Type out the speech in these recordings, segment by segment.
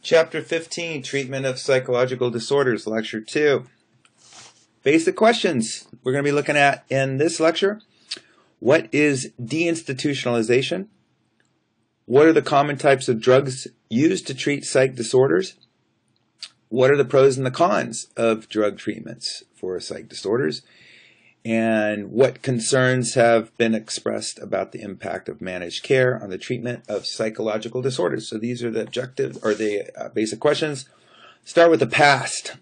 Chapter 15, Treatment of Psychological Disorders, Lecture 2. Basic questions we're going to be looking at in this lecture. What is deinstitutionalization? What are the common types of drugs used to treat psych disorders? What are the pros and the cons of drug treatments for psych disorders? And what concerns have been expressed about the impact of managed care on the treatment of psychological disorders? So these are the objectives, or the basic questions. Start with the past.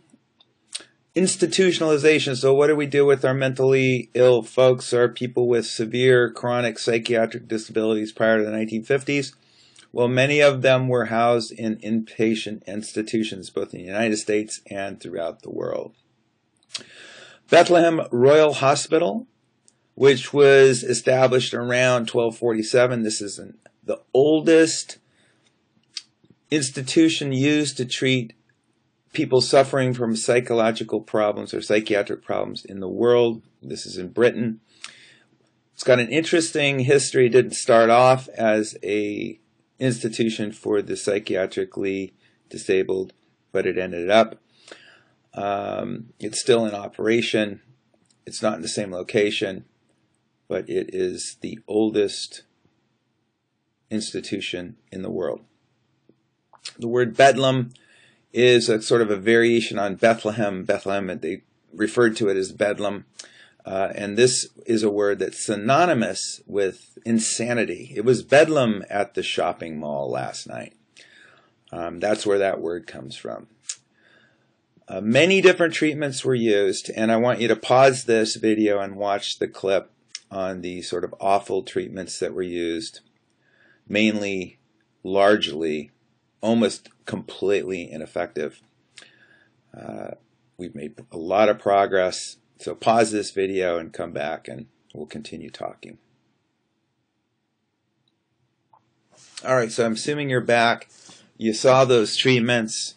Institutionalization. So what do we do with our mentally ill folks, or people with severe chronic psychiatric disabilities prior to the 1950s? Well, many of them were housed in inpatient institutions, both in the United States and throughout the world. Bethlehem Royal Hospital, which was established around 1247. This is the oldest institution used to treat people suffering from psychological problems or psychiatric problems in the world. This is in Britain. It's got an interesting history. It didn't start off as an institution for the psychiatrically disabled, but it ended up. It's still in operation. It's not in the same location, but it is the oldest institution in the world. The word Bedlam is a sort of a variation on Bethlehem. Bethlehem, they referred to it as Bedlam. And this is a word that's synonymous with insanity. It was Bedlam at the shopping mall last night. That's where that word comes from. Many different treatments were used, and I want you to pause this video and watch the clip on the sort of awful treatments that were used, mainly, largely, almost completely ineffective. We've made a lot of progress, so pause this video and come back and we'll continue talking. Alright, so I'm assuming you're back. You saw those treatments.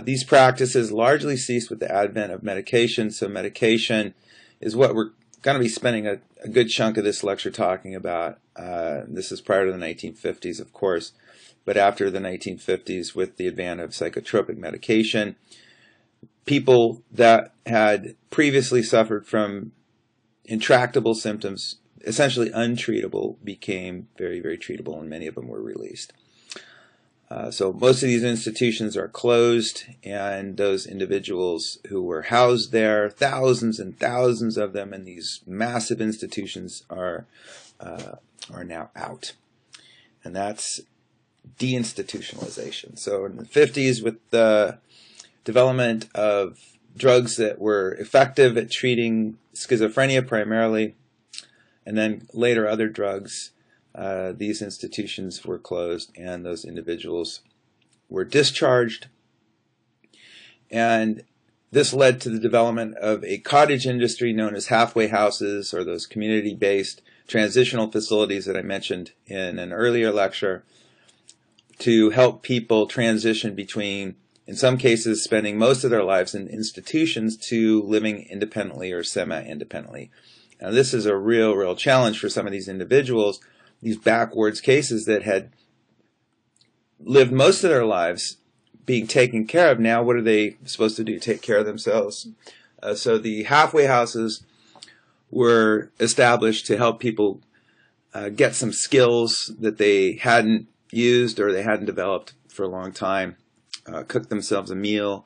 These practices largely ceased with the advent of medication. So medication is what we're going to be spending a good chunk of this lecture talking about. This is prior to the 1950s, of course, but after the 1950s, with the advent of psychotropic medication, people that had previously suffered from intractable symptoms, essentially untreatable, became very, very treatable, and many of them were released. So most of these institutions are closed, and those individuals who were housed there, thousands and thousands of them in these massive institutions, are now out. And that's deinstitutionalization. So in the 50s, with the development of drugs that were effective at treating schizophrenia primarily, and then later other drugs, these institutions were closed and those individuals were discharged. And this led to the development of a cottage industry known as halfway houses, or those community-based transitional facilities that I mentioned in an earlier lecture, to help people transition between, in some cases, spending most of their lives in institutions to living independently or semi-independently. Now, this is a real challenge for some of these individuals, these backwards cases that had lived most of their lives being taken care of. Now, what are they supposed to do? Take care of themselves. So the halfway houses were established to help people get some skills that they hadn't used or they hadn't developed for a long time, cook themselves a meal,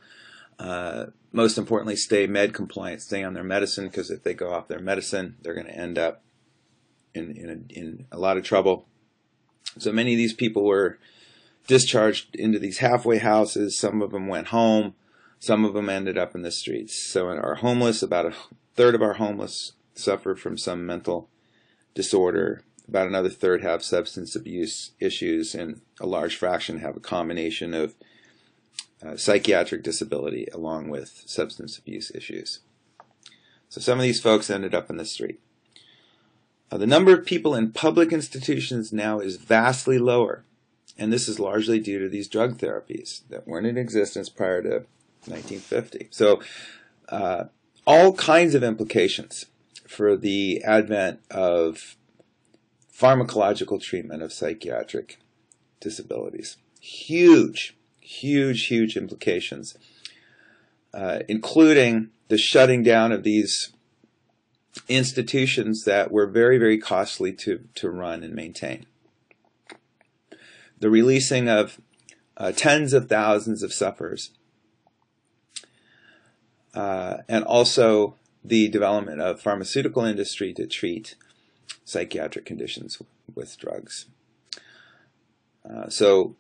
most importantly, stay med compliant, stay on their medicine, because if they go off their medicine, they're going to end up in a lot of trouble. So many of these people were discharged into these halfway houses. Some of them went home. Some of them ended up in the streets. So in our homeless, about a third of our homeless suffered from some mental disorder. About another third have substance abuse issues, and a large fraction have a combination of psychiatric disability along with substance abuse issues. So some of these folks ended up in the street. The number of people in public institutions now is vastly lower, and this is largely due to these drug therapies that weren't in existence prior to 1950. So all kinds of implications for the advent of pharmacological treatment of psychiatric disabilities. Huge. huge, huge implications, including the shutting down of these institutions that were very, very costly to run and maintain. The releasing of tens of thousands of sufferers, and also the development of pharmaceutical industry to treat psychiatric conditions with drugs. So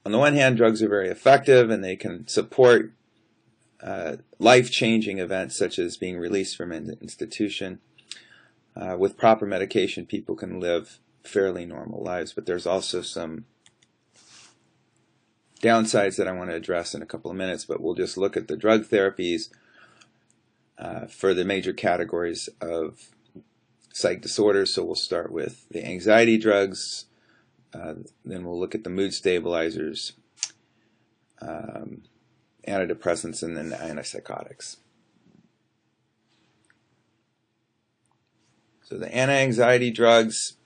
on the one hand, drugs are very effective and they can support life-changing events such as being released from an institution. With proper medication, people can live fairly normal lives, but there's also some downsides that I want to address in a couple of minutes, but we'll just look at the drug therapies for the major categories of psych disorders. So we'll start with the anxiety drugs, then we'll look at the mood stabilizers, antidepressants, and then the antipsychotics. So the anti-anxiety drugs,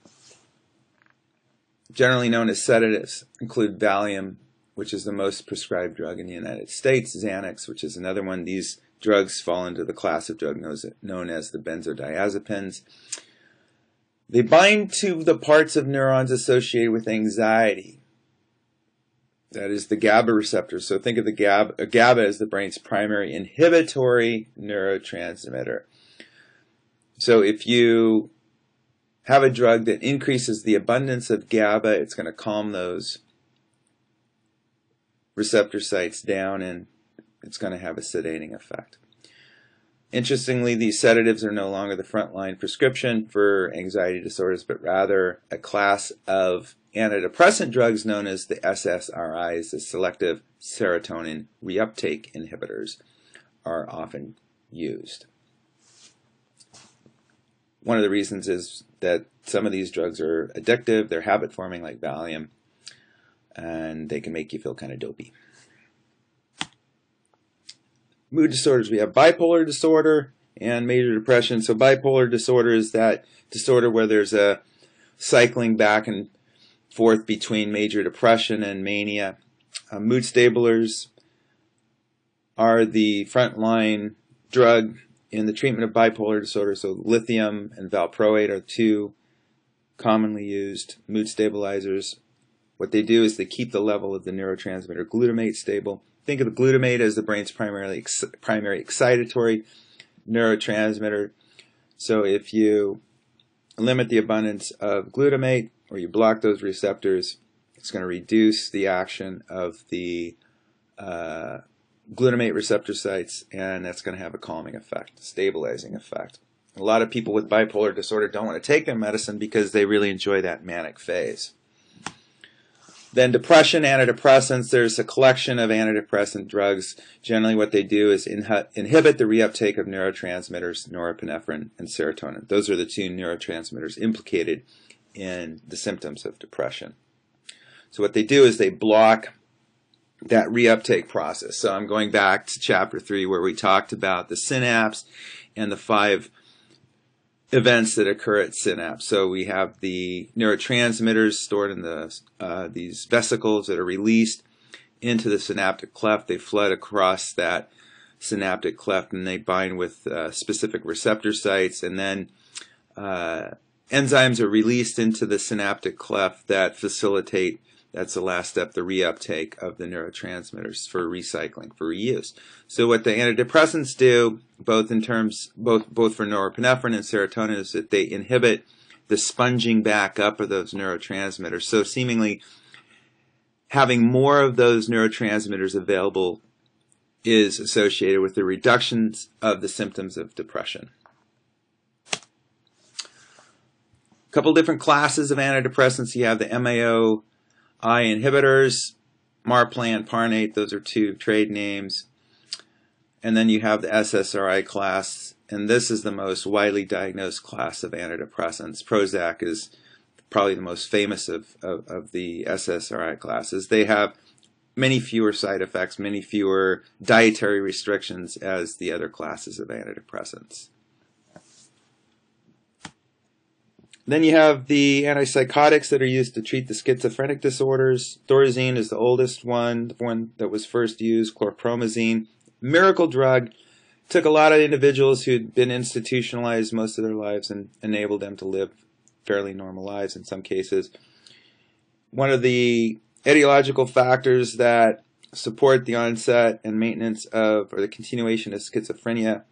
generally known as sedatives, include Valium, which is the most prescribed drug in the United States, Xanax, which is another one. These drugs fall into the class of drug known as the benzodiazepines. They bind to the parts of neurons associated with anxiety. That is the GABA receptor. So think of the GABA as the brain's primary inhibitory neurotransmitter. So if you have a drug that increases the abundance of GABA, it's going to calm those receptor sites down and it's going to have a sedating effect. Interestingly, these sedatives are no longer the frontline prescription for anxiety disorders, but rather a class of antidepressant drugs known as the SSRIs, the selective serotonin reuptake inhibitors, are often used. One of the reasons is that some of these drugs are addictive, they're habit-forming like Valium, and they can make you feel kind of dopey. Mood disorders, we have bipolar disorder and major depression. So bipolar disorder is that disorder where there's a cycling back and forth between major depression and mania. Mood stabilizers are the frontline drug in the treatment of bipolar disorder. So lithium and valproate are two commonly used mood stabilizers. What they do is they keep the level of the neurotransmitter glutamate stable. Think of the glutamate as the brain's primary excitatory neurotransmitter. So if you limit the abundance of glutamate or you block those receptors, it's going to reduce the action of the glutamate receptor sites, and that's going to have a calming effect, stabilizing effect. A lot of people with bipolar disorder don't want to take their medicine because they really enjoy that manic phase. Then depression, antidepressants, there's a collection of antidepressant drugs. Generally what they do is inhibit the reuptake of neurotransmitters, norepinephrine and serotonin. Those are the two neurotransmitters implicated in the symptoms of depression. So what they do is they block that reuptake process. So I'm going back to chapter 3 where we talked about the synapse and the 5 events that occur at synapse. So we have the neurotransmitters stored in these vesicles that are released into the synaptic cleft. They flood across that synaptic cleft and they bind with specific receptor sites, and then enzymes are released into the synaptic cleft that facilitate, that's the last step, the reuptake of the neurotransmitters for recycling, for reuse. So what the antidepressants do, both for norepinephrine and serotonin, is that they inhibit the sponging back up of those neurotransmitters. So seemingly having more of those neurotransmitters available is associated with the reductions of the symptoms of depression. A couple different classes of antidepressants. You have the MAO inhibitors, Marplan, Parnate, those are two trade names. And then you have the SSRI class, and this is the most widely diagnosed class of antidepressants. Prozac is probably the most famous of the SSRI classes. They have many fewer side effects, many fewer dietary restrictions as the other classes of antidepressants. Then you have the antipsychotics that are used to treat the schizophrenic disorders. Thorazine is the oldest one, the one that was first used, chlorpromazine. Miracle drug. Took a lot of individuals who'd been institutionalized most of their lives and enabled them to live fairly normal lives in some cases. One of the etiological factors that support the onset and maintenance of, or the continuation of schizophrenia.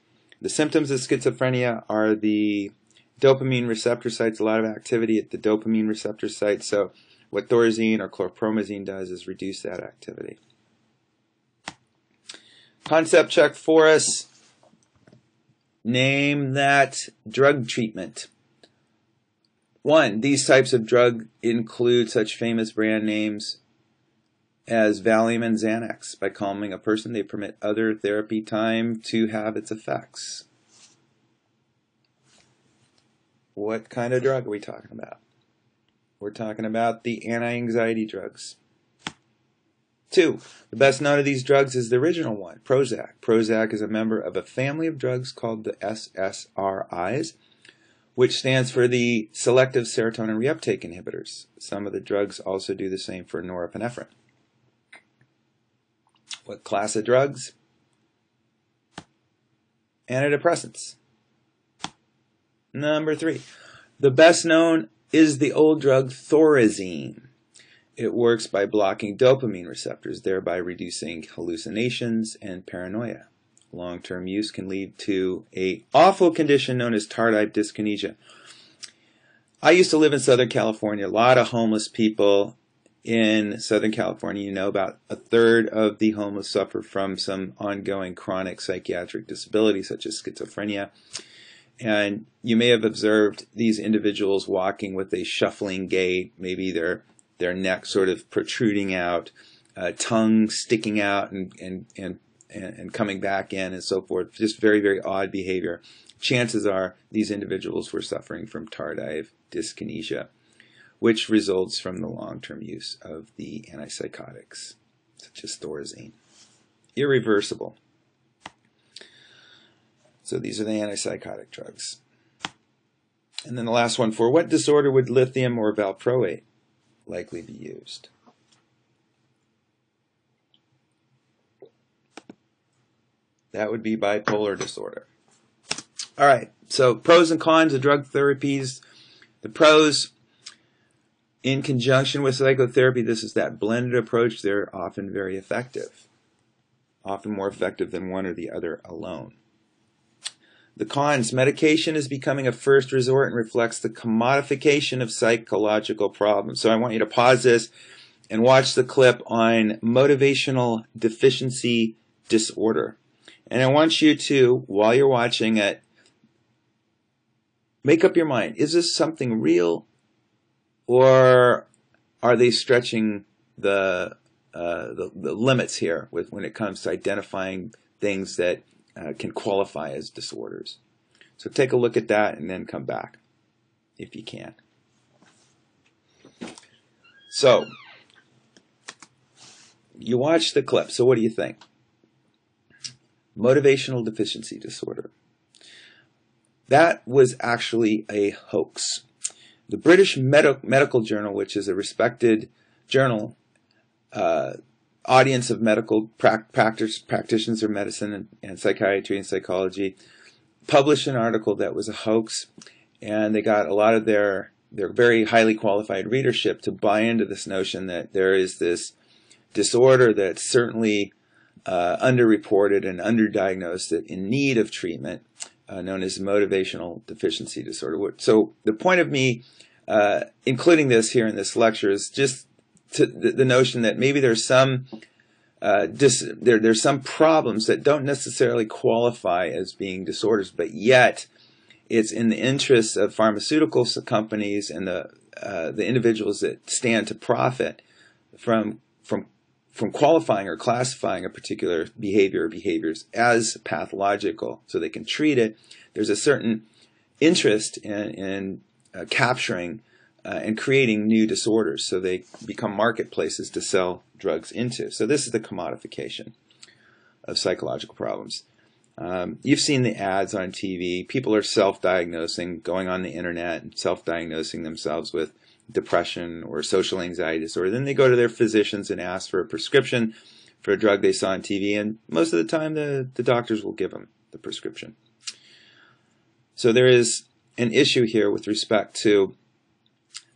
The symptoms of schizophrenia are the dopamine receptor sites, a lot of activity at the dopamine receptor sites. So what thorazine or chlorpromazine does is reduce that activity. Concept check for us. Name that drug treatment. 1. These types of drug include such famous brand names as Valium and Xanax. By calming a person, they permit other therapy time to have its effects. What kind of drug are we talking about? We're talking about the anti-anxiety drugs. 2. The best known of these drugs is the original one, Prozac. Prozac is a member of a family of drugs called the SSRIs, which stands for the selective serotonin reuptake inhibitors. Some of the drugs also do the same for norepinephrine. What class of drugs? Antidepressants. Number 3. The best known is the old drug Thorazine. It works by blocking dopamine receptors, thereby reducing hallucinations and paranoia. Long-term use can lead to an awful condition known as tardive dyskinesia. I used to live in Southern California. A lot of homeless people in Southern California. You know, about a third of the homeless suffer from some ongoing chronic psychiatric disability, such as schizophrenia. And you may have observed these individuals walking with a shuffling gait, maybe their neck sort of protruding out, tongue sticking out and coming back in and so forth. Just very, very odd behavior. Chances are these individuals were suffering from tardive dyskinesia, which results from the long-term use of the antipsychotics, such as Thorazine. Irreversible. So these are the antipsychotic drugs. And then the last one, for what disorder would lithium or valproate likely be used? That would be bipolar disorder. All right, so pros and cons of drug therapies. The pros, in conjunction with psychotherapy, this is that blended approach. They're often very effective, often more effective than one or the other alone. The cons, medication is becoming a first resort and reflects the commodification of psychological problems. So I want you to pause this and watch the clip on motivational deficiency disorder. And I want you to, while you're watching it, make up your mind. Is this something real, or are they stretching the limits here when it comes to identifying things that can qualify as disorders? So take a look at that and then come back if you can. So you watch the clip. So what do you think? Motivational deficiency disorder. That was actually a hoax. The British Medical Journal, which is a respected journal, audience of medical practitioners of medicine and psychiatry and psychology, published an article that was a hoax, and they got a lot of their very highly qualified readership to buy into this notion that there is this disorder that's certainly underreported and underdiagnosed, that in need of treatment, known as motivational deficiency disorder. So the point of me including this here in this lecture is just the notion that maybe there's some there's some problems that don't necessarily qualify as being disorders, but yet it's in the interests of pharmaceutical companies and the individuals that stand to profit from qualifying or classifying a particular behavior or behaviors as pathological so they can treat it. There's a certain interest in capturing and creating new disorders, so they become marketplaces to sell drugs into. So this is the commodification of psychological problems. You've seen the ads on TV. People are self-diagnosing, going on the internet and self-diagnosing themselves with depression or social anxiety disorder. Then they go to their physicians and ask for a prescription for a drug they saw on TV, and most of the time the doctors will give them the prescription. So there is an issue here with respect to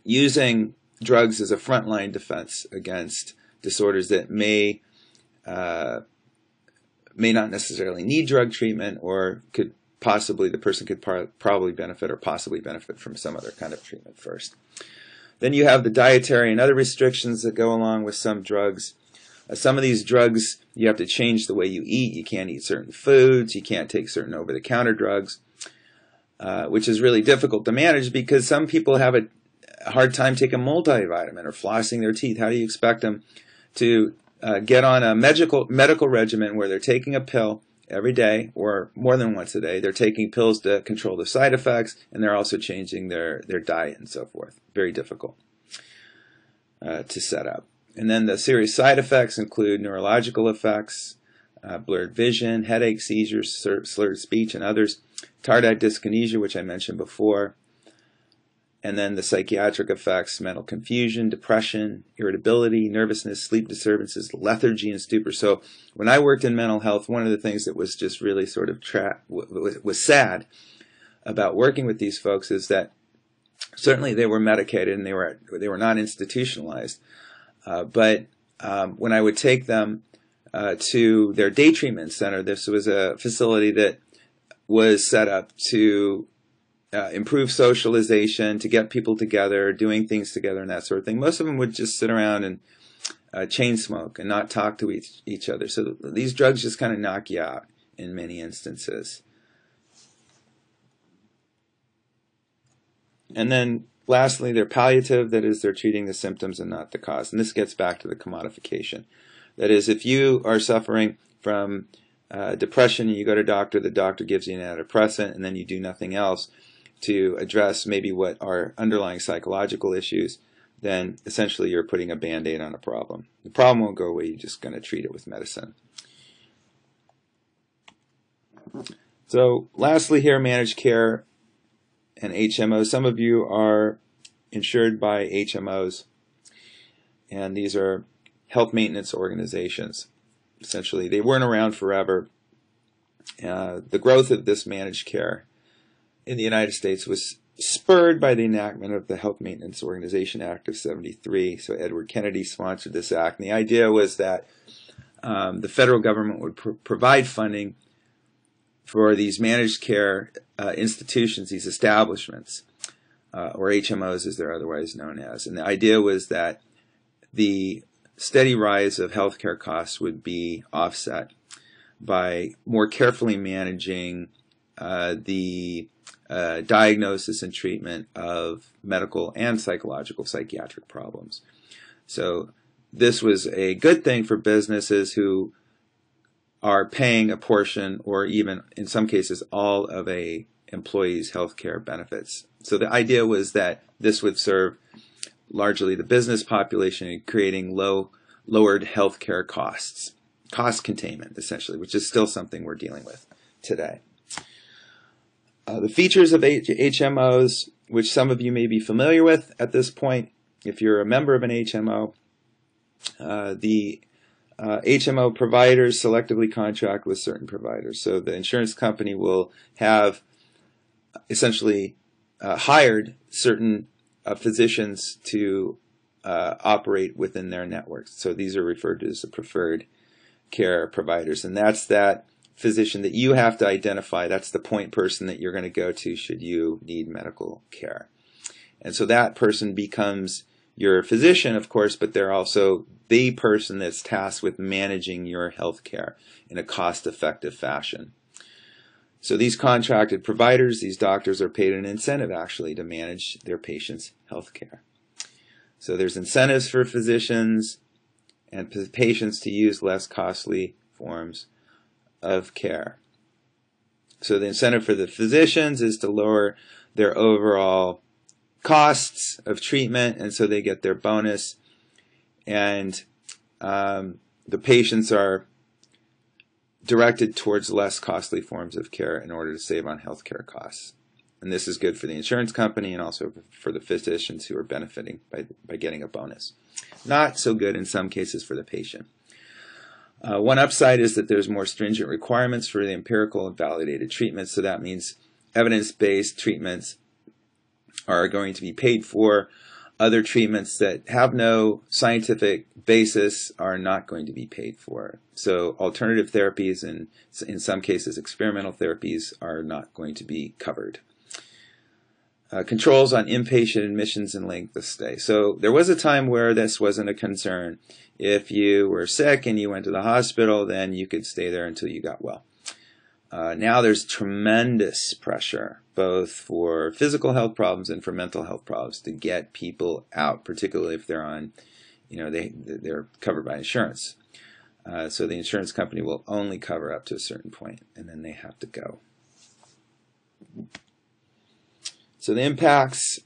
using drugs as a frontline defense against disorders that may not necessarily need drug treatment, or could possibly, the person could probably benefit or possibly benefit from some other kind of treatment first. Then you have the dietary and other restrictions that go along with some drugs. Some of these drugs, you have to change the way you eat. You can't eat certain foods. You can't take certain over-the-counter drugs, which is really difficult to manage because some people have a hard time taking multivitamin or flossing their teeth. How do you expect them to get on a medical regimen where they're taking a pill every day or more than once a day? They're taking pills to control the side effects, and they're also changing their diet and so forth. Very difficult to set up. And then the serious side effects include neurological effects, blurred vision, headache, seizures, slurred speech, and others, tardive dyskinesia, which I mentioned before, and then the psychiatric effects, mental confusion, depression, irritability, nervousness, sleep disturbances, lethargy, and stupor. So when I worked in mental health, one of the things that was just really sort of was sad about working with these folks is that certainly they were medicated and they were not institutionalized. But when I would take them to their day treatment center, this was a facility that was set up to improve socialization, to get people together, doing things together and that sort of thing. Most of them would just sit around and chain smoke and not talk to each other. So these drugs just kind of knock you out in many instances. And then lastly, they're palliative. That is, they're treating the symptoms and not the cause. And this gets back to the commodification. That is, if you are suffering from depression and you go to the doctor gives you an antidepressant, and then you do nothing else to address maybe what are underlying psychological issues, then essentially you're putting a Band-Aid on a problem. The problem won't go away. You're just going to treat it with medicine. So lastly here, managed care and HMOs. Some of you are insured by HMOs, and these are health maintenance organizations. Essentially, they weren't around forever. The growth of this managed care in the United States was spurred by the enactment of the Health Maintenance Organization Act of '73. So Edward Kennedy sponsored this act, and the idea was that the federal government would provide funding for these managed care institutions, these establishments, or HMOs as they're otherwise known as. And the idea was that the steady rise of healthcare costs would be offset by more carefully managing the diagnosis and treatment of medical and psychological psychiatric problems. So this was a good thing for businesses who are paying a portion or even in some cases all of a employee's health care benefits. So the idea was that this would serve largely the business population in creating lowered health care costs, cost containment essentially, which is still something we're dealing with today. The features of HMOs, which some of you may be familiar with at this point, if you're a member of an HMO, the HMO providers selectively contract with certain providers. So the insurance company will have essentially hired certain physicians to operate within their networks. So these are referred to as the preferred care providers. And that's that physician that you have to identify. That's the point person that you're going to go to should you need medical care. And so that person becomes your physician, of course, but they're also the person that's tasked with managing your health care in a cost-effective fashion. So these contracted providers, these doctors, are paid an incentive actually to manage their patients' health care. So there's incentives for physicians and patients to use less costly forms of care. So the incentive for the physicians is to lower their overall costs of treatment, and so they get their bonus. And the patients are directed towards less costly forms of care in order to save on healthcare costs. And this is good for the insurance company and also for the physicians who are benefiting by getting a bonus. Not so good in some cases for the patient. One upside is that there's more stringent requirements for the empirical and validated treatments. So that means evidence-based treatments are going to be paid for. Other treatments that have no scientific basis are not going to be paid for. So alternative therapies and in some cases experimental therapies are not going to be covered. Controls on inpatient admissions and length of stay. So there was a time where this wasn't a concern. If you were sick and you went to the hospital, then you could stay there until you got well. Now there's tremendous pressure, both for physical health problems and for mental health problems, to get people out, particularly if they're on, they're covered by insurance. So the insurance company will only cover up to a certain point, and then they have to go. So the impacts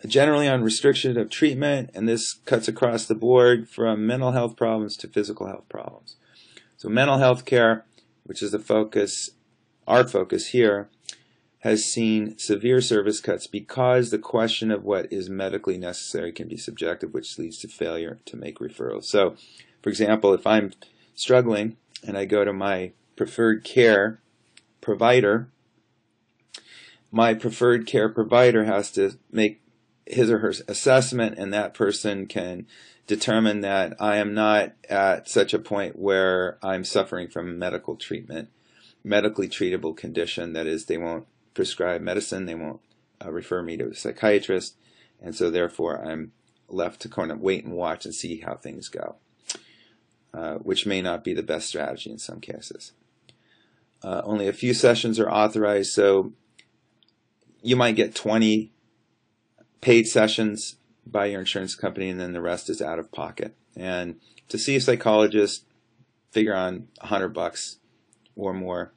generally on restriction of treatment, and this cuts across the board from mental health problems to physical health problems. So mental health care, which is the focus, our focus here, has seen severe service cuts because the question of what is medically necessary can be subjective, which leads to failure to make referrals. So, for example, if I'm struggling and I go to my preferred care provider, my preferred care provider has to make his or her assessment, and that person can determine that I am not at such a point where I'm suffering from medical treatment, medically treatable condition. That is, they won't prescribe medicine, they won't refer me to a psychiatrist, and so therefore I'm left to kind of wait and watch and see how things go, which may not be the best strategy in some cases. Only a few sessions are authorized, so you might get 20 paid sessions by your insurance company, and then the rest is out of pocket. And to see a psychologist, figure on $100 or more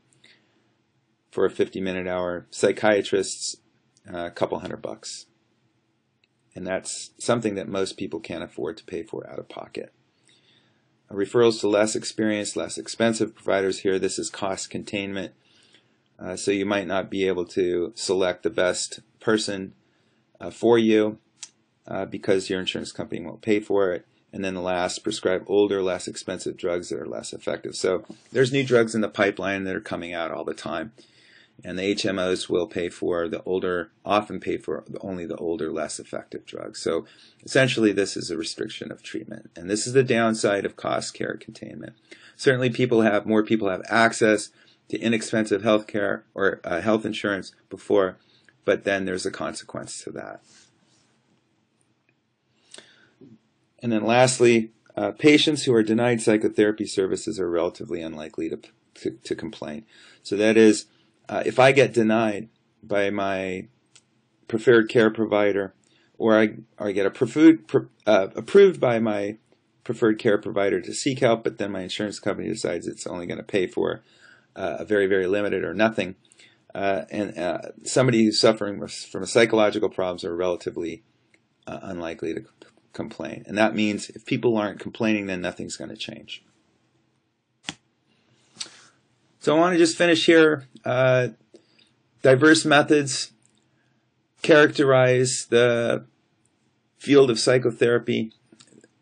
for a 50-minute hour. Psychiatrists, a couple $100. And that's something that most people can't afford to pay for out of pocket. Referrals to less experienced, less expensive providers here. This is cost containment. So you might not be able to select the best person for you because your insurance company won't pay for it. And then the last, prescribe older, less expensive drugs that are less effective. So there's new drugs in the pipeline that are coming out all the time. And the HMOs will pay for the older, often pay for only the older, less effective drugs. So essentially this is a restriction of treatment. And this is the downside of cost care containment. Certainly more people have access to inexpensive health care or health insurance before, but then there's a consequence to that. And then lastly, patients who are denied psychotherapy services are relatively unlikely to complain. So that is, if I get denied by my preferred care provider, or I get approved by my preferred care provider to seek help, but then my insurance company decides it's only going to pay for a very, very limited or nothing, and somebody who's suffering from psychological problems are relatively unlikely to complain. And that means if people aren't complaining, then nothing's going to change. So I want to just finish here. Diverse methods characterize the field of psychotherapy.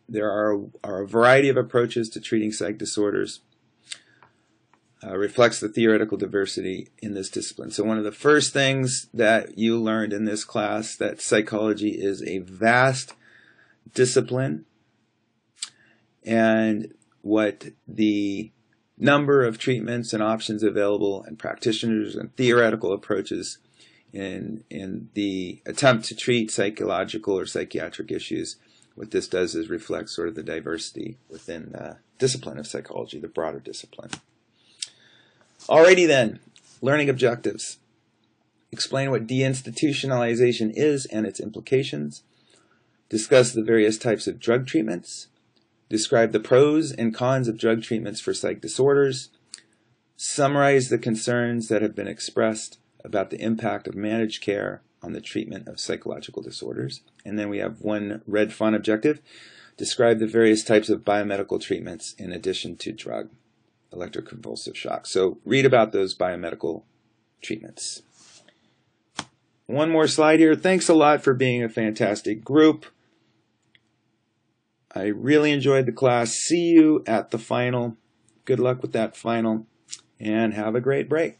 There are a variety of approaches to treating psych disorders. Reflects the theoretical diversity in this discipline. So one of the first things that you learned in this class, that psychology is a vast discipline, and what the number of treatments and options available and practitioners and theoretical approaches in the attempt to treat psychological or psychiatric issues, what this does is reflect sort of the diversity within the discipline of psychology, the broader discipline. Alrighty then, learning objectives. Explain what deinstitutionalization is and its implications. Discuss the various types of drug treatments. Describe the pros and cons of drug treatments for psych disorders. Summarize the concerns that have been expressed about the impact of managed care on the treatment of psychological disorders. And then we have one red font objective. Describe the various types of biomedical treatments in addition to drug. electroconvulsive shock. So read about those biomedical treatments. One more slide here. Thanks a lot for being a fantastic group. I really enjoyed the class. See you at the final. Good luck with that final, and have a great break.